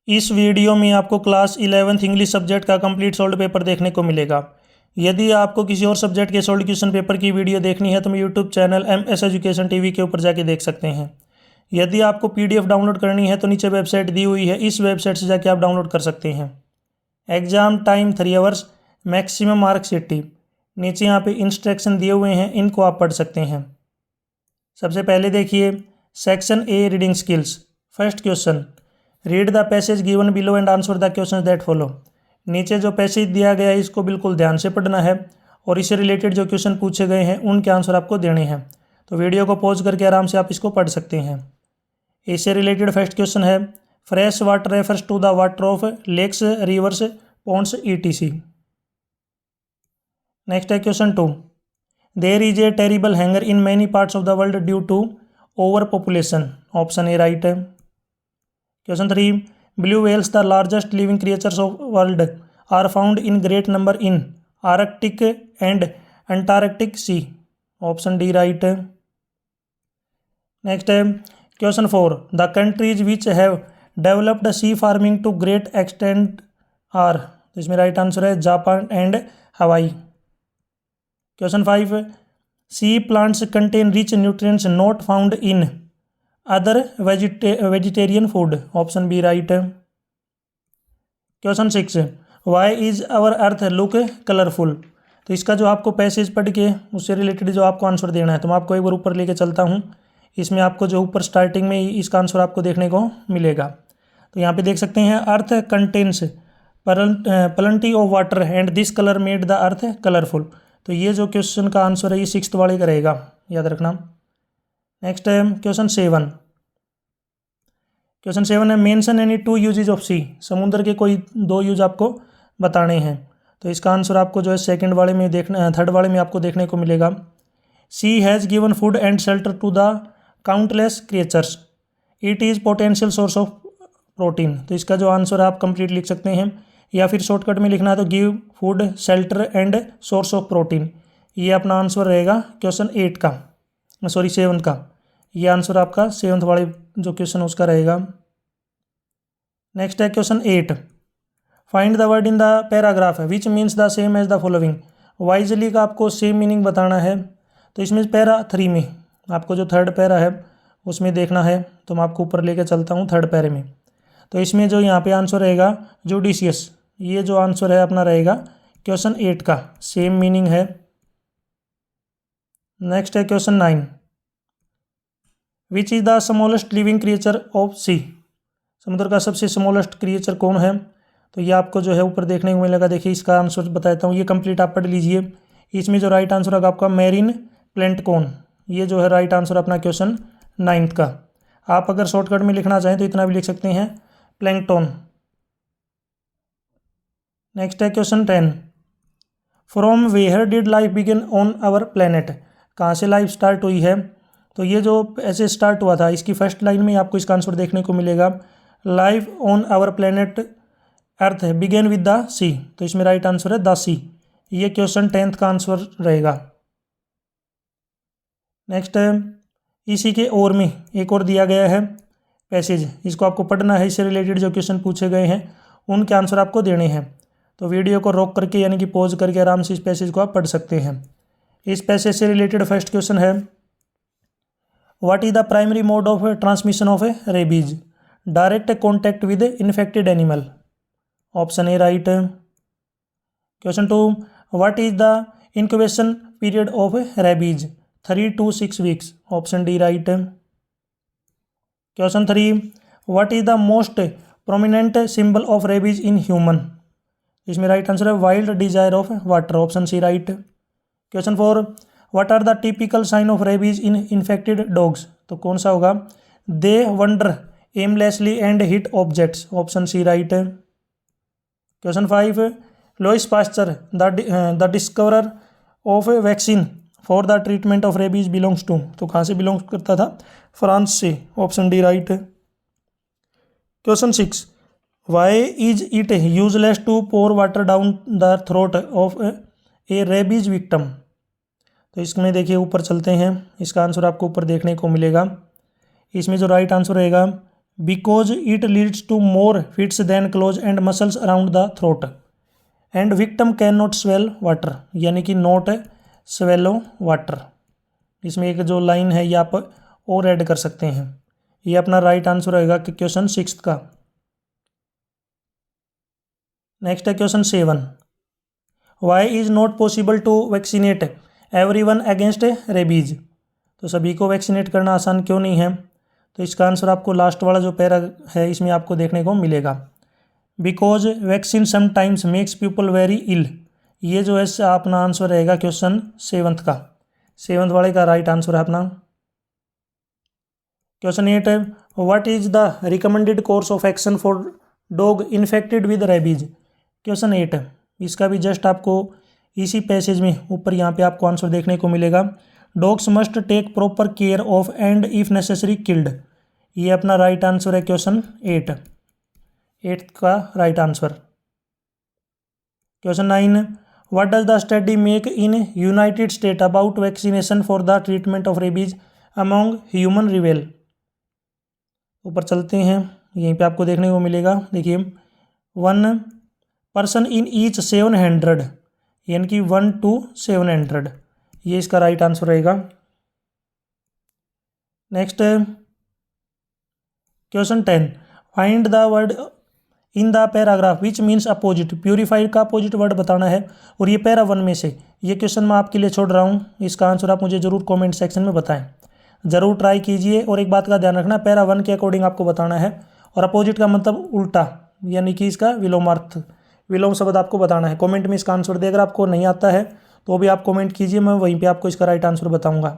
इस वीडियो में आपको क्लास 11th इंग्लिश सब्जेक्ट का कंप्लीट सोल्ड पेपर देखने को मिलेगा। यदि आपको किसी और सब्जेक्ट के सोल्ड क्वेश्चन पेपर की वीडियो देखनी है तो मैं YouTube channel MS education TV के ऊपर जाके देख सकते हैं। यदि आपको PDF डाउनलोड करनी है तो नीचे वेबसाइट दी हुई है, इस वेबसाइट से जाके आप डाउनलोड कर सकते हैं। Exam time 3 hours, maximum marks 80। नीचे यहाँ पे इंस्ट्रक्शन दिए हुए हैं, इनको आप पढ़ सकते हैं। सबसे पहले देखिए section A reading skills. First question, read the passage given below and answer the question that follow. नीचे जो पैसेज दिया गया है इसको बिल्कुल ध्यान से पढ़ना है और इससे रिलेटेड जो क्वेश्चन पूछे गए हैं उनके आंसर आपको देने हैं। तो वीडियो को पॉज करके आराम से आप इसको पढ़ सकते हैं। इससे रिलेटेड फर्स्ट क्वेश्चन है, fresh water refers to the water of lakes, rivers, ponds ETC। Next है question 2, there is a terrible hunger in many parts of the world due to over population. Option A right है। Question 3, blue whales the largest living creatures of world are found in great number in Arctic and Antarctic sea. Option D right है। Next है question 4, the countries which have developed sea farming to great extent are. तो इसमें right answer है Japan and Hawaii. Question 5, sea plants contain rich nutrients not found in other vegetarian food. Option B right है। Question 6, why is our earth look colourful. तो इसका जो आपको passage पढ़ के उससे रिलेटेड जो आपको आंसर देना है, तो मैं आपको एक बार ऊपर लेके चलता हूँ। इसमें आपको जो ऊपर स्टार्टिंग में इसका आंसर आपको देखने को मिलेगा। तो यहाँ पे देख सकते हैं, earth contains plenty of water and this colour made the earth colourful. तो ये जो क्वेश्चन का आंसर है ये 6th वाले का रहेगा, याद रखना। नेक्स्ट है क्वेश्चन 7। क्वेश्चन 7 है, mention any 2 usage of sea. समुद्र के कोई 2 यूज आपको बताने हैं। तो इसका आंसर आपको जो है सेकंड वाले में देखना, थर्ड वाले में आपको देखने को मिलेगा। Sea has given food and shelter to the countless creatures, it is potential source of protein. तो इसका जो आंसर आप कंप्लीट लिख सकते हैं, या फिर शॉर्टकट में लिखना है तो give food shelter and source of protein. ये अपना आंसर रहेगा क्वेश्चन 8 का, सॉरी 7 का। ये आंसर आपका 7th वाले जो क्वेश्चन उसका रहेगा। नेक्स्ट है question 8, find the word in the paragraph which means the same as the following. Wisely का आपको सेम मीनिंग बताना है। तो इसमें पैरा 3 में आपको जो थर्ड पैरा है उसमें देखना है। तो मैं आपको ऊपर लेके चलता हूँ थर्ड पैरे में। तो इसमें जो यहाँ पे आंसर रहेगा जुडिशियस, ये जो आंसर है अपना रहेगा क्वेश्चन 8 का, सेम मीनिंग है। नेक्स्ट है question 9, which is the smallest living creature of sea. समुद्र का सबसे स्मॉलेस्ट क्रिएचर कौन है। तो ये आपको जो है ऊपर देखने को मिलेगा। देखिए इसका आंसर बताता हूँ, ये कंप्लीट आप पढ़ लीजिए। इसमें जो राइट आंसर होगा आपका मैरीन प्लेंटकॉन। ये जो है राइट आंसर अपना क्वेश्चन 9th का। आप अगर शॉर्टकट में लिखना चाहें तो इतना भी लिख सकते हैं, प्लैंकटन। नेक्स्ट है question 10, from where did life begin on our planet. कहाँ से लाइफ स्टार्ट हुई है। तो ये जो ऐसे स्टार्ट हुआ था, इसकी फर्स्ट लाइन में आपको इसका आंसर देखने को मिलेगा, life on our planet earth begin with the sea. तो इसमें राइट आंसर है द सी। ये क्वेश्चन 10th का आंसर रहेगा। नेक्स्ट है, इसी के और में एक और दिया गया है पैसेज, इसको आपको पढ़ना है। इससे रिलेटेड जो क्वेश्चन पूछे गए हैं उनके आंसर आपको देने हैं। तो वीडियो को रोक करके यानी कि पॉज करके आराम से इस पैसेज को आप पढ़ सकते हैं। इस पैसेज से रिलेटेड फर्स्ट क्वेश्चन है, what is the primary mode of transmission of rabies. Direct contact with infected animal. Option A right. Question 2, what is the incubation period of rabies. 3 to 6 weeks. Option D right. Question 3, what is the most prominent symbol of rabies in human. इसमें right answer है wild desire of water. Option C right. Question 4, what are the typical sign of rabies in infected dogs. तो कौन सा होगा, they wander aimlessly and hit objects. Option C right. Question 5, Louis Pasteur the discoverer of vaccine for the treatment of rabies belongs to. तो कहाँ से belong करता था, France से। Option D right. Question 6, why is it useless to pour water down the throat of a rabies victim. तो इसमें देखिए ऊपर चलते हैं, इसका आंसर आपको ऊपर देखने को मिलेगा। इसमें जो राइट आंसर रहेगा because it leads to more fits then close and muscles around the throat and victim can not swell water, यानी कि नॉट स्वेलो वाटर। इसमें एक जो लाइन है ये आप और ऐड कर सकते हैं। ये अपना राइट आंसर रहेगा कि क्वेश्चन 6 का। नेक्स्ट है question 7, why is not possible to vaccinate everyone against rabies. तो सभी को वैक्सीनेट करना आसान क्यों नहीं है? तो इसका आंसर आपको लास्ट वाला जो पैरा है इसमें आपको देखने को मिलेगा। Because vaccine sometimes makes people very ill. ये जो है अपना आंसर रहेगा क्वेश्चन 7 का। 7 वाले का राइट आंसर है अपना। क्वेश्चन 8 है, what is the recommended course of action for dog infected with rabies. Question 8 है, इसका भी जस्ट आपको इसी पैसेज में ऊपर यहाँ पे आपको आंसर देखने को मिलेगा। Dogs must take proper care of and if necessary killed. ये अपना राइट आंसर है क्वेश्चन 8 का right answer. Question 9, what does the study make in United State about vaccination for the treatment of rabies among human reveal. ऊपर चलते हैं, यहीं पे आपको देखने को मिलेगा। देखिए 1 पर्सन इन ईच 700, यानी कि 1 to 700, ये इसका राइट आंसर रहेगा। Next question 10, find the word in the paragraph which means opposite. Purified का अपोजिट वर्ड बताना है और ये पैरा 1 में से ये क्वेश्चन मैं आपके लिए छोड़ रहा हूँ। इसका आंसर आप मुझे ज़रूर कमेंट सेक्शन में बताएं, ज़रूर ट्राई कीजिए। और एक बात का ध्यान रखना, पैरा 1 के अकॉर्डिंग आपको बताना है और अपोजिट का मतलब उल्टा, यानी कि इसका विलोमार्थ, विलोम शब्द आपको बताना है। कमेंट में इसका आंसर दे, अगर आपको नहीं आता है तो भी आप कमेंट कीजिए, मैं वहीं पे आपको इसका राइट आंसर बताऊंगा।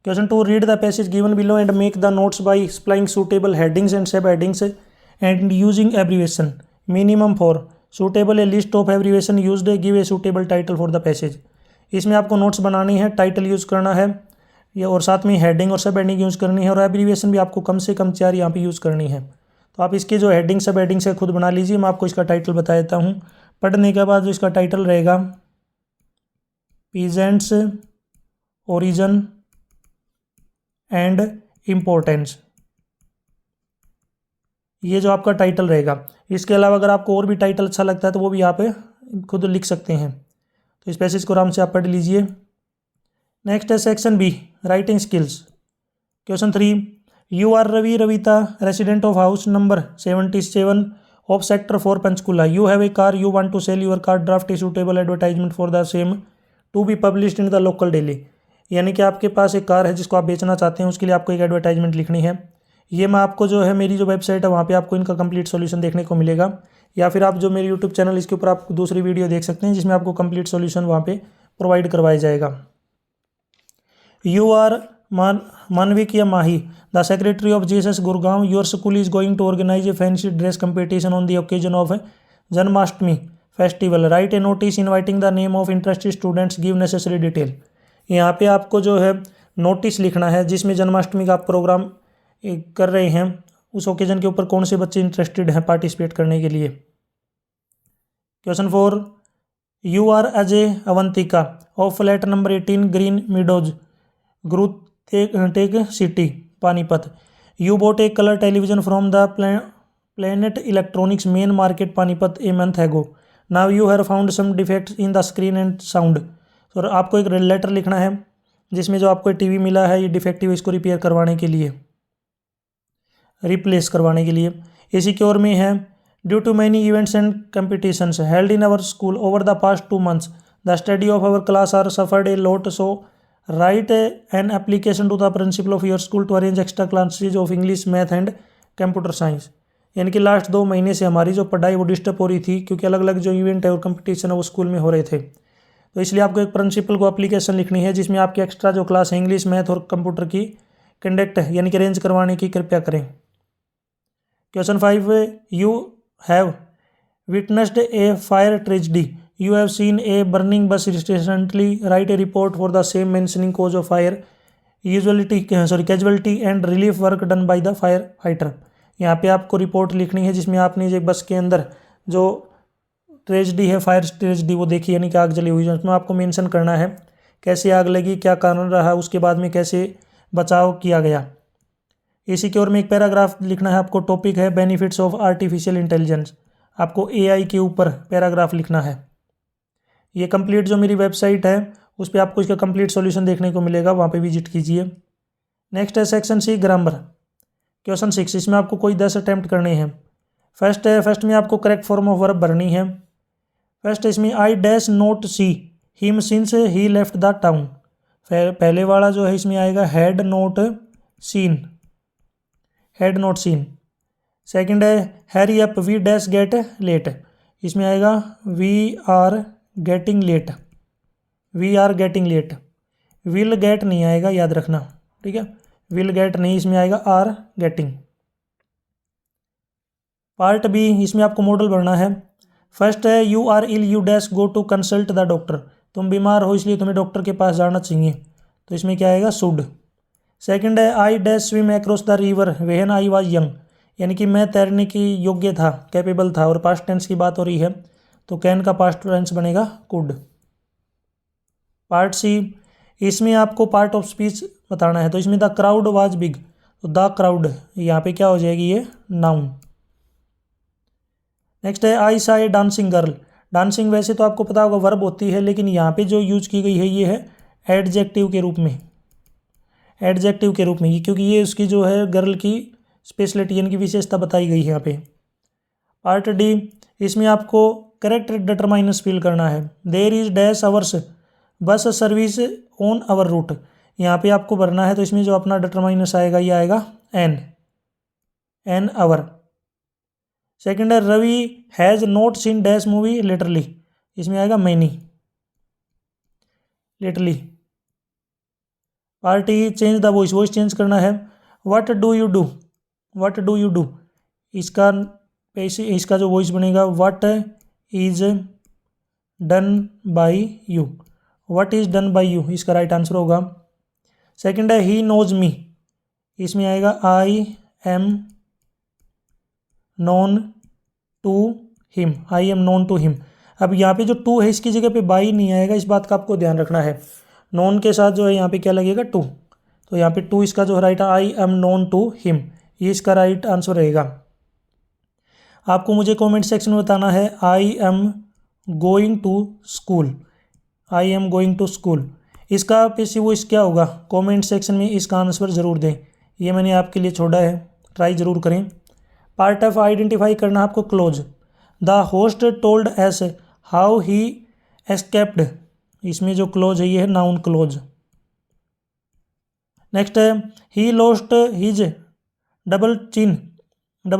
Question 2, read the passage given below and make the notes by supplying suitable headings and sub headings and using abbreviation minimum for suitable a list of abbreviation used, give a suitable title for the passage. इसमें आपको notes बनानी है, title use करना है ये, और साथ में हेडिंग और सब हेडिंग यूज़ करनी है, और एब्रीवेशन भी आपको कम से कम 4 यहाँ पे यूज़ करनी है। तो आप इसके जो हेडिंग सब हेडिंग से खुद बना लीजिए, मैं आपको इसका टाइटल बता देता हूँ। पढ़ने के बाद जो इसका टाइटल रहेगा, पीजेंट्स ओरिजिन एंड इम्पोर्टेंस, ये जो आपका टाइटल रहेगा। इसके अलावा अगर आपको और भी टाइटल अच्छा लगता है तो वो भी आप खुद लिख सकते हैं। तो इस पैसेज को आराम से आप पढ़ लीजिए। नेक्स्ट है section B, writing skills. Question 3, you are Ravi Ravita, resident of house number 77 of sector 4 Panchkula. You have a car, you want to sell your car, draft a suitable advertisement for the same to be published in the local daily. यानी कि आपके पास एक car है जिसको आप बेचना चाहते हैं, उसके लिए आपको एक एडवर्टाइजमेंट लिखनी है। ये मैं आपको जो है मेरी जो वेबसाइट है वहाँ पे आपको इनका कंप्लीट सॉल्यूशन देखने को मिलेगा, या फिर आप जो मेरी यूट्यूब चैनल इसके ऊपर आप दूसरी वीडियो देख सकते हैं जिसमें आपको कंप्लीट सॉल्यूशन वहाँ पे प्रोवाइड करवाया जाएगा। यू आर मानविक या Mahi, the secretary of GSS Gurgaon, your school is going to organise a fancy dress competition on the occasion of Janmashtami festival, write a notice inviting the name of interested students, give necessary detail. यहाँ पे आपको जो है notice लिखना है जिसमें जन्माष्टमी का आप प्रोग्राम कर रहे हैं, उस ओकेजन के ऊपर कौन से बच्चे इंटरेस्टेड हैं पार्टिसिपेट करने के लिए। Question 4, you are Ajay Avantika of flat number 18 green meadows Guruteg city Panipat. You bought a colour television from the planet electronics main market Panipat a month ago, now you have found some defects in the screen and sound. तो आपको एक letter लिखना है जिसमें जो आपको TV मिला है ये डिफेक्टिव, इसको रिपेयर करवाने के लिए, रिप्लेस करवाने के लिए। इसी की ओर में है, due to many events and competitions held in our school over the past 2 months, the study of our class are suffered a lot, so write an application to the principal of your school to arrange extra classes of English, math and computer science. यानी कि last 2 महीने से हमारी जो पढ़ाई वो disturb हो रही थी, क्योंकि अलग अलग जो इवेंट है और कंपटीशन है वो स्कूल में हो रहे थे। तो इसलिए आपको एक प्रिंसिपल को एप्लीकेशन लिखनी है जिसमें आपकी एक्स्ट्रा जो क्लास है इंग्लिश, मैथ और कंप्यूटर की कंडक्ट यानी कि अरेंज करवाने की कृपया करें। Question 5, you have witnessed a fire tragedy, you have seen a burning bus recently, write a report for the same mentioning cause of fire, casualty and relief work done by the fire fighter. यहाँ पे आपको report लिखनी है जिसमें आपने एक बस के अंदर जो ट्रेजेडी है, फायर ट्रेजेडी, वो देखी यानी कि आग जली हुई है, उसमें आपको मेंशन करना है कैसे आग लगी, क्या कारण रहा, उसके बाद में कैसे बचाव किया गया। इसी की ओर में एक पैराग्राफ लिखना है आपको। टॉपिक है बेनिफिट्स ऑफ आर्टिफिशियल इंटेलिजेंस। आपको एआई के ऊपर पैराग्राफ लिखना है। ये कंप्लीट जो मेरी वेबसाइट है उस पर आपको इसका कंप्लीट सॉल्यूशन देखने को मिलेगा, वहाँ पे विजिट कीजिए। नेक्स्ट है सेक्शन सी ग्रामर। क्वेश्चन 6, इसमें आपको कोई 10 अटैम्प्ट करने हैं। फर्स्ट में आपको करेक्ट फॉर्म ऑफ वर्ब भरनी है। फर्स्ट इसमें I dash not see him since he left the town. पहले वाला जो है इसमें आएगा had not seen, had not seen. Second है hurry up we dash get late. इसमें आएगा we are getting late, we are getting late. Will get नहीं आएगा, याद रखना, ठीक है। विल गेट नहीं, इसमें आएगा आर गेटिंग। पार्ट बी, इसमें आपको मॉडल भरना है। फर्स्ट है you are ill you dash go to consult the doctor. तुम बीमार हो इसलिए तुम्हें डॉक्टर के पास जाना चाहिए, तो इसमें क्या आएगा शुड। सेकंड है I dash swim across the river when I was young. यानी कि मैं तैरने की योग्य था, कैपेबल था, और पास्ट टेंस की बात हो रही है तो कैन का पास्ट टेंस बनेगा कुड। पार्ट सी, इसमें आपको पार्ट ऑफ स्पीच बताना है। तो इसमें द क्राउड वाज बिग, तो द क्राउड यहाँ पे क्या हो जाएगी, ये नाउन। नेक्स्ट है आई सा ए डांसिंग गर्ल। डांसिंग वैसे तो आपको पता होगा वर्ब होती है, लेकिन यहाँ पे जो यूज की गई है ये है एडजेक्टिव के रूप में, एडजेक्टिव के रूप में, ये क्योंकि ये उसकी जो है गर्ल की स्पेशलिटी यानी कि विशेषता बताई गई है यहाँ पे। पार्ट डी, इसमें आपको करेक्ट डिटरमाइनर्स फिल करना है। There is dash hours bus service on our route. यहाँ पे आपको भरना है, तो इसमें जो अपना डिटरमाइनर्स आएगा ये आएगा एन आवर। सेकंड है Ravi has not seen dash movie literally. इसमें आएगा many, literally. Part E, change the voice, voice change करना है। What do you do, what do you do, इसका जो वॉइस बनेगा what is done by you, what is done by you, इसका right answer होगा। Second है he knows me. इसमें आएगा I am known to him, I am known to him. अब यहाँ पे जो टू है इसकी जगह पे बाई नहीं आएगा, इस बात का आपको ध्यान रखना है। नोन के साथ जो है यहाँ पे क्या लगेगा, टू। तो यहाँ पे टू इसका जो राइट है I am known to him, ये इसका राइट आंसर रहेगा। आपको मुझे कमेंट सेक्शन में बताना है I am going to school, I am going to school. इसका पैसिव वॉइस क्या होगा, कमेंट सेक्शन में इसका आंसर ज़रूर दें, ये मैंने आपके लिए छोड़ा है, ट्राई ज़रूर करें। पार्ट ऑफ आइडेंटिफाई करना आपको close. The host told S how he escaped. इसमें जो क्लोज है ये है नाउन क्लोज। नेक्स्ट है he lost his double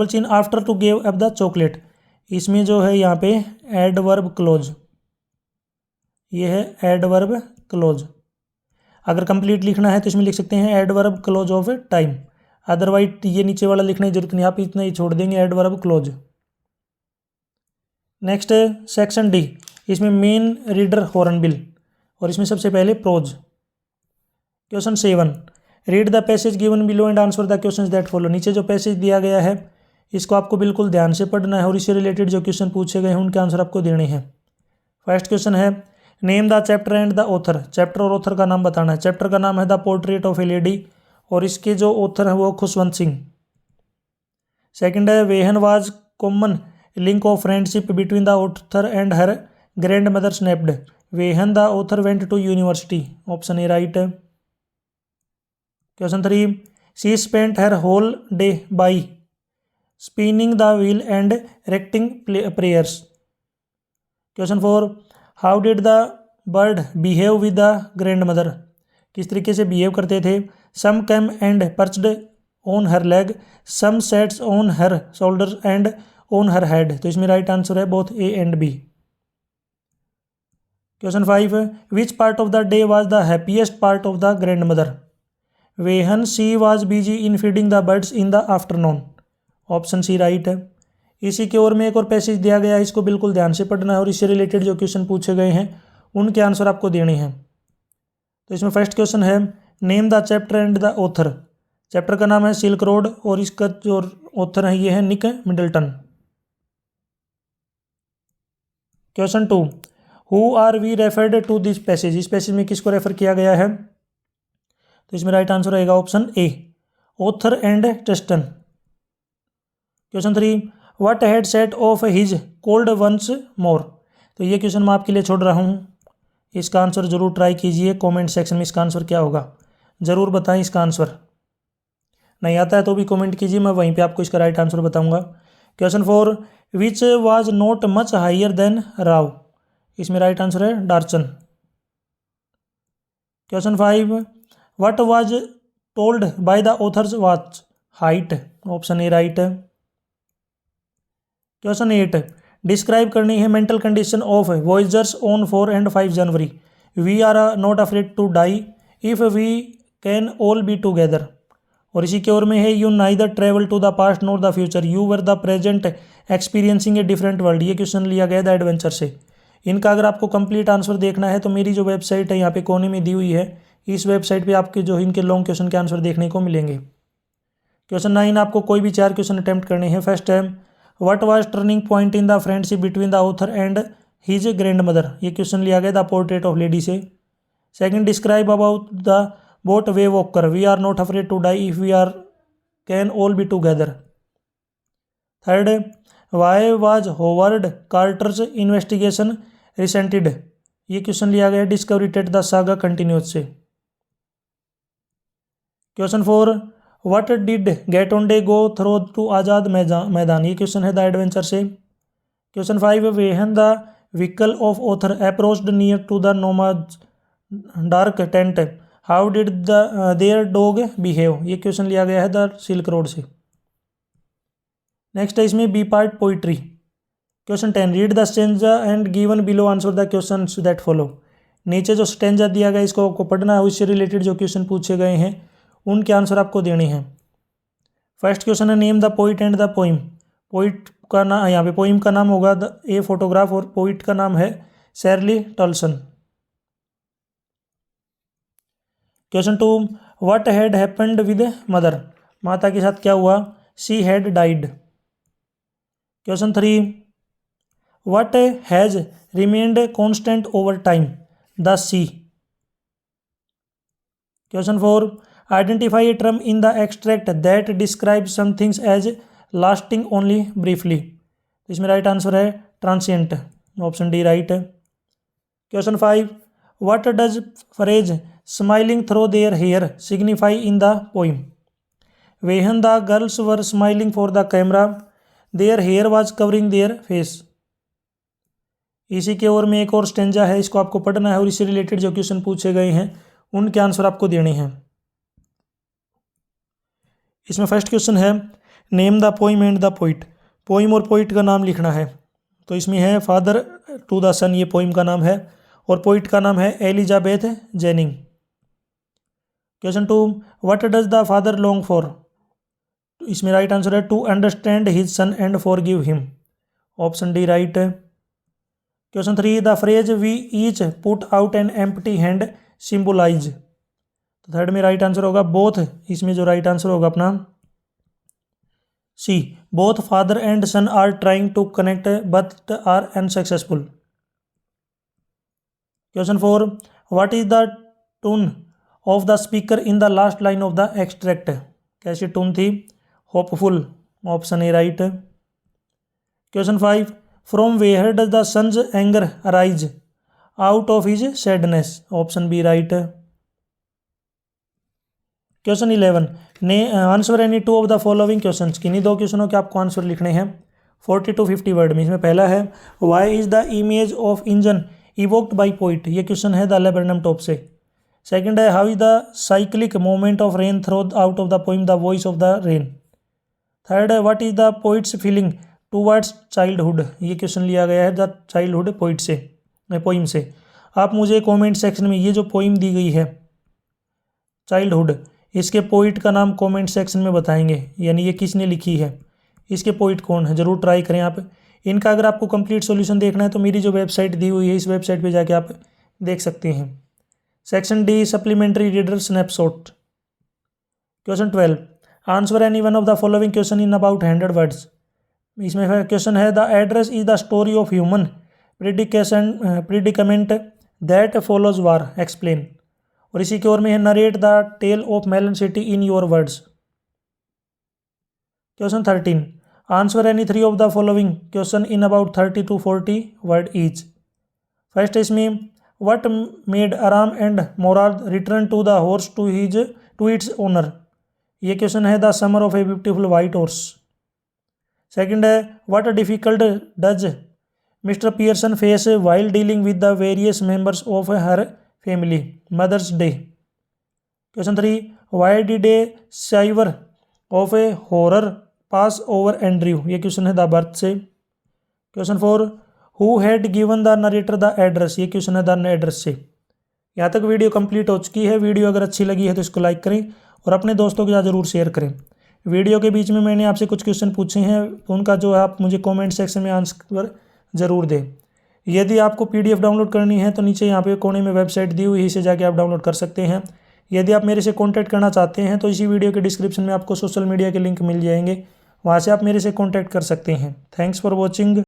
chin after two give up the chocolate. इसमें जो है यहाँ पे एडवर्ब क्लोज, ये है एडवर्ब क्लोज। अगर कंप्लीट लिखना है तो इसमें लिख सकते हैं adverb close of time, otherwise ये नीचे वाला लिखने की जरूरत नहीं, आप इतना ही छोड़ देंगे एडवर्ब क्लोज। नेक्स्ट है सेक्शन डी, इसमें मेन रीडर हॉर्नबिल, और इसमें सबसे पहले prose. Question 7, read the passage given below and answer the questions that follow. नीचे जो पैसेज दिया गया है इसको आपको बिल्कुल ध्यान से पढ़ना है और इससे रिलेटेड जो क्वेश्चन पूछे गए हैं उनके आंसर आपको देने हैं। फर्स्ट क्वेश्चन है name the chapter and the author. Chapter और ऑथर का नाम बताना है। चैप्टर का नाम है the portrait of A lady और इसके जो ऑथर है वो खुशवंत सिंह। सेकंड है when was common link of friendship between the author and her grand mother snapped. When the author went to university, option A right है। Question 3, she spent her whole day by spinning the wheel and reciting prayers. Question 4, how did the bird behave with the grand mother. किस तरीके से behave करते थे। Some came and perched on her leg, some sets on her shoulder and on her head. तो इसमें right answer है both A and B. Question 5, which part of the day was the happiest part of the grand mother. When she was busy in feeding the birds in the afternoon, option C right है। इसी की ओर में एक और passage दिया गया है, इसको बिल्कुल ध्यान से पढ़ना है और इससे रिलेटेड जो क्वेश्चन पूछे गए हैं उनके आंसर आपको देने हैं। तो इसमें फर्स्ट क्वेश्चन है name the chapter and the author. Chapter का नाम है सिल्क रोड और इसका जो ऑथर है ये है Nick Middleton. Question 2, who are we referred to this passage. इस पैसेज में किसको रेफर किया गया है। तो इसमें राइट आंसर रहेगा ऑप्शन ए, ऑथर एंड टेस्टन। Question 3, what had set off his cold once more. तो ये क्वेश्चन मैं आपके लिए छोड़ रहा हूँ, इसका आंसर जरूर ट्राई कीजिए कमेंट सेक्शन में, इसका आंसर क्या होगा ज़रूर बताएं इसका आंसर। नहीं आता है तो भी कमेंट कीजिए, मैं वहीं पे आपको इसका राइट आंसर बताऊंगा। Question 4, which was not much higher than Rao. इसमें राइट आंसर है Darchen. Question 5, what was told by the author's watch height. Option A right है। क्वेश्चन 8, डिस्क्राइब करनी है mental condition of voyagers on 4 and 5 January. We are not afraid to die if we can all be together. और इसी की ओर में है, you neither travel to the past nor the future, you were the present experiencing a different world. ये question लिया गया the adventure से। इनका अगर आपको कंप्लीट आंसर देखना है तो मेरी जो वेबसाइट है यहाँ पे कोने में दी हुई है, इस वेबसाइट पे आपके जो इनके लॉन्ग क्वेश्चन के आंसर देखने को मिलेंगे। क्वेश्चन 9, आपको कोई भी 4 क्वेश्चन अटेम्प्ट करने हैं। फर्स्ट है, what was turning point in the friendship between the author and his grand mother. ये क्वेश्चन लिया गया द पोर्ट्रेट ऑफ लेडी से। Second, describe about the boat wavewalker, we are not afraid to die if we are can all be together. Third, why was Howard Carter's investigation resented. ये question लिया गया discovery Tut the saga continues से। Question 4, what did Gaitonde go throw to Azad Maidan. ये question है the adventure से। Question 5, when the vehicle of author approached near to the nomads dark tent, how did their dog behave. ये question लिया गया है the silk road से। Next है इसमें B part poetry. Question 10, read the stanza and given below answer the questions that follow. नीचे जो stanza दिया गया इसको आपको पढ़ना है, उससे रिलेटेड जो क्वेश्चन पूछे गए हैं उनके आंसर आपको देने हैं। फर्स्ट क्वेश्चन है, name the poet and the poem. Poet का नाम, यहाँ पे पोइम का नाम होगा ए फोटोग्राफ और पोइट का नाम है Shirley Toulson. Question 2, what had happened with mother. माता के साथ क्या हुआ, she had died. Question 3, what has remained constant over time, the sea. Question 4, identify a term in the extract that describe some things as lasting only briefly. इसमें right answer है transient. Option D right है। Question 5, what does phrase smiling through their hair signify in the poem. वेहन the girls were smiling for the camera, their hair was covering their face. इसी के ओर में एक और stanza है, इसको आपको पढ़ना है और इससे रिलेटेड जो क्वेश्चन पूछे गए हैं उनके आंसर आपको देने हैं। इसमें फर्स्ट क्वेश्चन है, name the poem and the poet. Poem और पोइट का नाम लिखना है। तो इसमें है फादर टू द सन, ये पोइम का नाम है, और पोइट का नाम है Elizabeth Jenning. Question 2, what does the father long for. इसमें राइट आंसर है to understand his son and forgive him. Option D right है। Question 3, the phrase we each put out an empty hand symbolise. तो third में right answer होगा both. इसमें जो right answer होगा अपना C, both father and son are trying to connect but are unsuccessful. Question 4, what is the tune of the speaker in the last line of the extract. कैसी tune थी, hopeful. Option A right. Question 5, from where does the son's anger arise, out of his sadness. Option B right. Question 11, ने answer any two of the following question. किन्हीं 2 क्वेश्चनों के आपको answer लिखने हैं 40 to 50 word में। इसमें पहला है, why is the image of engine evoked by poet. ये क्वेश्चन है द लेबरनम टॉप से। सेकंड है, how is the cyclic moment of rain through out of the poem the voice of the rain. Third है, what is the poet's feeling towards childhood. ये question लिया गया है the childhood poet से, poem से। आप मुझे कमेंट सेक्शन में ये जो पोइम दी गई है चाइल्डहुड, इसके पोइट का नाम कमेंट सेक्शन में बताएंगे, यानी ये किसने लिखी है, इसके पोइट कौन है, ज़रूर ट्राई करें आप। इनका अगर आपको कंप्लीट सॉल्यूशन देखना है तो मेरी जो वेबसाइट दी हुई है इस वेबसाइट पे जाके आप देख सकते हैं। Section D, supplementary reader snapshot. Question 12, answer any one of the following question in about 100 words. इसमें क्वेश्चन है, the address is the story of human predicament that follows war, explain. और इसी की ओर में है, narrate the tale of melon city in your words. Question 13, answer any 3 of the following question in about 30 to 40 word each. First इसमें what made Aram and Mourad return to the horse to its owner. ये question है the summer of a beautiful white horse. Second है what difficult does mister Pearson face while dealing with the various members of her family, mother's day. Question 3, why did a shiver of a horror pass over Andrew. ये question है the birth से। Question 4, who had given the narrator the address. ये question है the address से। यहाँ तक video complete हो चुकी है। वीडियो अगर अच्छी लगी है तो इसको लाइक करें और अपने दोस्तों के साथ ज़रूर शेयर करें। वीडियो के बीच में मैंने आपसे कुछ क्वेश्चन पूछे हैं, उनका जो है आप मुझे कमेंट सेक्शन में आंसर ज़रूर दें। यदि आपको PDF डाउनलोड करनी है तो नीचे यहाँ पे कोने में वेबसाइट दी हुई है, इसे जाके आप डाउनलोड कर सकते हैं। यदि आप मेरे से कॉन्टैक्ट करना चाहते हैं तो इसी वीडियो के डिस्क्रिप्शन में आपको सोशल मीडिया के लिंक मिल जाएंगे, वहाँ से आप मेरे से कॉन्टैक्ट कर सकते हैं। Thanks for watching.